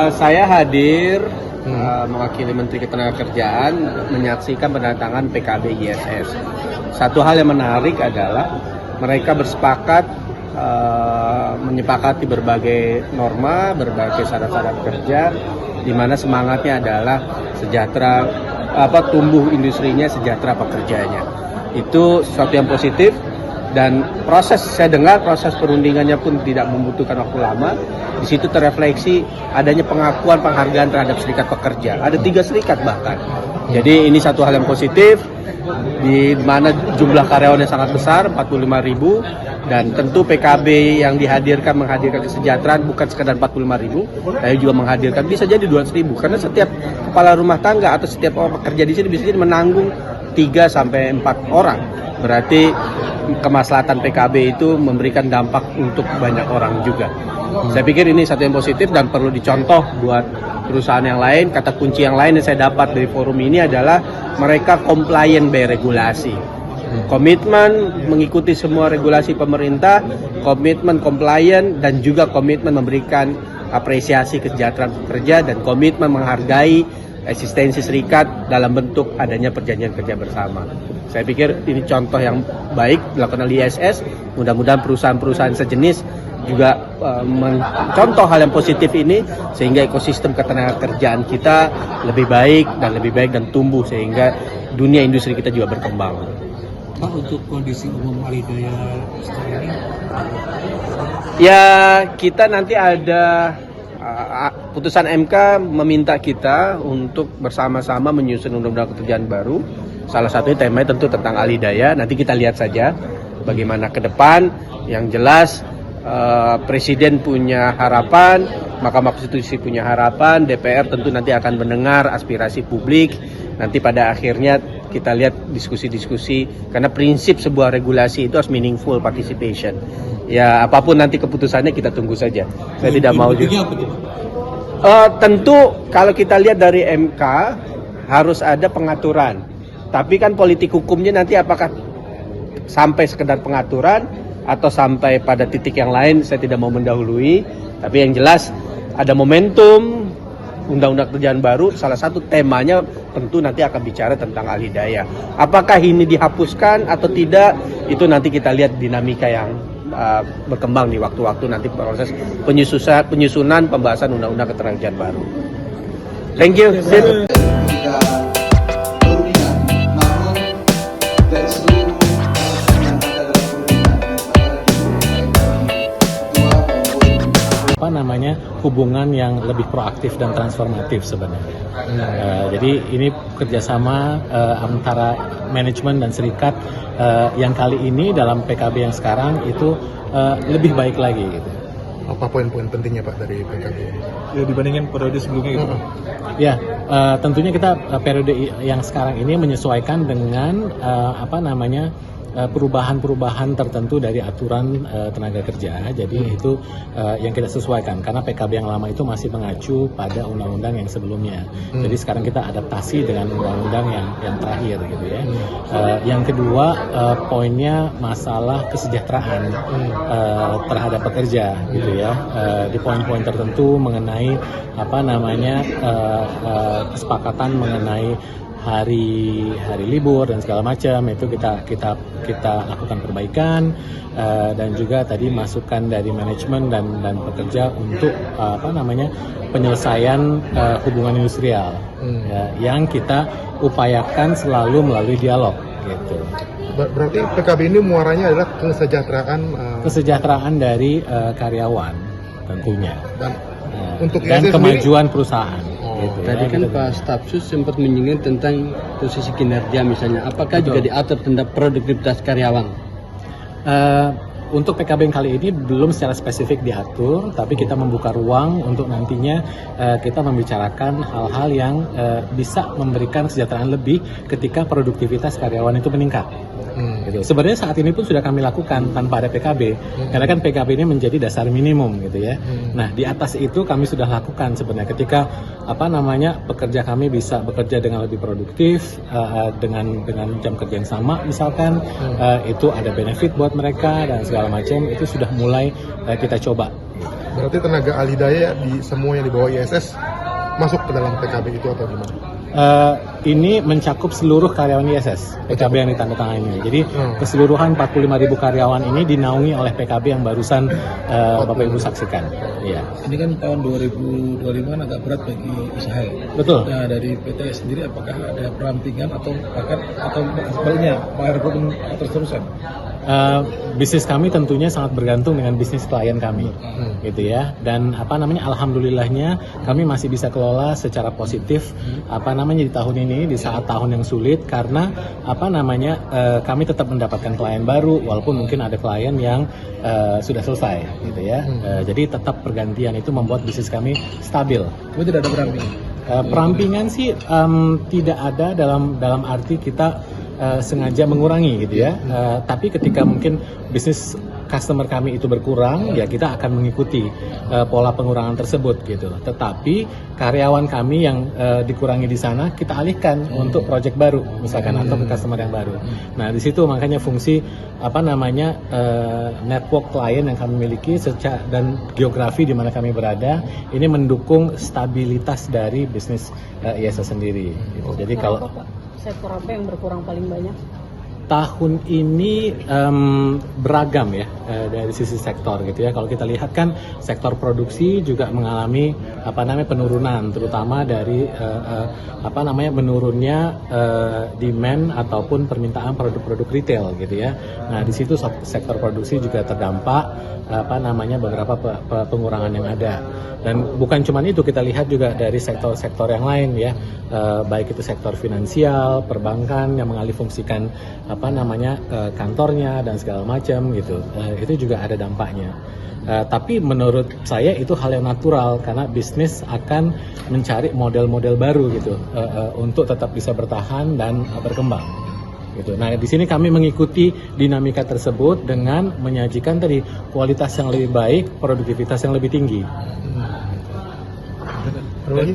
Saya hadir mewakili Menteri Ketenagakerjaan menyaksikan pendatangan PKB ISS. Satu hal yang menarik adalah mereka bersepakat menyepakati berbagai norma, berbagai syarat-syarat kerja, di mana semangatnya adalah sejahtera, tumbuh industrinya, sejahtera pekerjanya. Itu sesuatu yang positif. Dan saya dengar proses perundingannya pun tidak membutuhkan waktu lama. Di situ terrefleksi adanya pengakuan penghargaan terhadap serikat pekerja. Ada 3 serikat bahkan. Jadi ini satu hal yang positif, di mana jumlah karyawannya sangat besar, 45.000, dan tentu PKB yang menghadirkan kesejahteraan bukan sekadar 45.000, tapi juga menghadirkan bisa jadi 200.000, karena setiap kepala rumah tangga atau setiap orang pekerja di sini bisa jadi menanggung 3 sampai 4 orang. Berarti kemaslahatan PKB itu memberikan dampak untuk banyak orang juga. Saya pikir ini satu yang positif dan perlu dicontoh buat perusahaan yang lain. Kata kunci yang lain yang saya dapat dari forum ini adalah mereka compliant by regulasi. Komitmen mengikuti semua regulasi pemerintah, komitmen compliant, dan juga komitmen memberikan apresiasi kesejahteraan pekerja, dan komitmen menghargai eksistensi serikat dalam bentuk adanya perjanjian kerja bersama. Saya pikir ini contoh yang baik dilakukan oleh ISS. Mudah-mudahan perusahaan-perusahaan sejenis juga mencontoh hal yang positif ini, sehingga ekosistem ketenagakerjaan kita lebih baik dan tumbuh, sehingga dunia industri kita juga berkembang. Pak, untuk kondisi umum Alidaya sekarang ini? Ya, kita nanti ada putusan MK meminta kita untuk bersama-sama menyusun undang-undang pekerjaan baru. Salah satunya temanya tentu tentang Alidaya. Nanti kita lihat saja bagaimana ke depan. Yang jelas Presiden punya harapan, Mahkamah Konstitusi punya harapan, DPR tentu nanti akan mendengar aspirasi publik. Nanti pada akhirnya kita lihat diskusi-diskusi, karena prinsip sebuah regulasi itu harus meaningful participation. Ya, apapun nanti keputusannya kita tunggu saja. Saya tidak mau juga. Tentu kalau kita lihat dari MK harus ada pengaturan. Tapi kan politik hukumnya nanti apakah sampai sekedar pengaturan atau sampai pada titik yang lain, saya tidak mau mendahului. Tapi yang jelas ada momentum undang-undang pekerjaan baru, salah satu temanya tentu nanti akan bicara tentang Alidaya. Apakah ini dihapuskan atau tidak, itu nanti kita lihat dinamika yang berkembang di waktu-waktu nanti proses penyusunan pembahasan undang-undang ketenagakerjaan baru. Thank you. Hubungan yang lebih proaktif dan transformatif sebenarnya. Jadi ini kerjasama antara manajemen dan serikat yang kali ini dalam PKB yang sekarang itu lebih baik lagi gitu. Apa poin-poin pentingnya Pak dari PKB ini? Ya, dibandingin periode sebelumnya gitu. Ya, tentunya kita periode yang sekarang ini menyesuaikan dengan perubahan-perubahan tertentu dari aturan tenaga kerja. Jadi itu yang kita sesuaikan, karena PKB yang lama itu masih mengacu pada undang-undang yang sebelumnya. Jadi sekarang kita adaptasi dengan undang-undang yang terakhir gitu ya. Yang kedua, poinnya masalah kesejahteraan terhadap pekerja gitu ya. Di poin-poin tertentu mengenai kesepakatan mengenai hari libur dan segala macam, itu kita lakukan perbaikan, dan juga tadi masukan dari manajemen dan pekerja untuk penyelesaian hubungan industrial yang kita upayakan selalu melalui dialog gitu. Berarti PKB ini muaranya adalah kesejahteraan dari karyawan tentunya, dan ISS kemajuan perusahaan. Gitu, tadi kan Pak Stafsus sempat menyinggung tentang posisi kinerja misalnya, apakah juga diatur tentang produktivitas karyawan? Untuk PKB yang kali ini belum secara spesifik diatur, tapi kita membuka ruang untuk nantinya kita membicarakan hal-hal yang bisa memberikan kesejahteraan lebih ketika produktivitas karyawan itu meningkat. Gitu. Sebenarnya saat ini pun sudah kami lakukan tanpa ada PKB, karena kan PKB ini menjadi dasar minimum gitu ya. Nah, di atas itu kami sudah lakukan sebenarnya ketika pekerja kami bisa bekerja dengan lebih produktif, dengan jam kerja yang sama misalkan, itu ada benefit buat mereka dan segala macam, itu sudah mulai kita coba Berarti tenaga ahli daya di semua yang di bawah ISS masuk ke dalam PKB itu atau gimana? Ini mencakup seluruh karyawan ISS PKB yang ditandatangani. Jadi keseluruhan 45.000 karyawan ini dinaungi oleh PKB yang barusan Bapak Ibu saksikan. Iya. Ini kan tahun 2025 agak berat bagi Israel. Betul. Nah, dari PT sendiri apakah ada perampingan atau bahkan atau sebaliknya merekrutmen terus-terusan? Bisnis kami tentunya sangat bergantung dengan bisnis klien kami, gitu ya. Dan alhamdulillahnya kami masih bisa kelola secara positif, di tahun ini di saat tahun yang sulit karena kami tetap mendapatkan klien baru walaupun mungkin ada klien yang sudah selesai, gitu ya. Jadi tetap pergantian itu membuat bisnis kami stabil. Tapi tidak ada perampingan. Perampingan sih tidak ada dalam arti kita sengaja mengurangi gitu ya. Tapi ketika mungkin bisnis customer kami itu berkurang, ya kita akan mengikuti pola pengurangan tersebut gitu. Tetapi karyawan kami yang dikurangi di sana kita alihkan untuk project baru misalkan atau ke customer yang baru. Nah, di situ makanya fungsi network klien yang kami miliki dan geografi di mana kami berada ini mendukung stabilitas dari bisnis ISS sendiri gitu. Jadi kalau sektor apa yang berkurang paling banyak? Tahun ini beragam ya dari sisi sektor gitu ya. Kalau kita lihat kan sektor produksi juga mengalami penurunan, terutama dari menurunnya demand ataupun permintaan produk-produk retail gitu ya. Nah, di situ sektor produksi juga terdampak beberapa pengurangan yang ada. Dan bukan cuma itu, kita lihat juga dari sektor-sektor yang lain ya, baik itu sektor finansial, perbankan yang mengalihfungsikan kantornya dan segala macam gitu. Itu juga ada dampaknya. Tapi menurut saya itu hal yang natural karena bisnis akan mencari model-model baru gitu untuk tetap bisa bertahan dan berkembang. Gitu. Nah, di sini kami mengikuti dinamika tersebut dengan menyajikan tadi kualitas yang lebih baik, produktivitas yang lebih tinggi.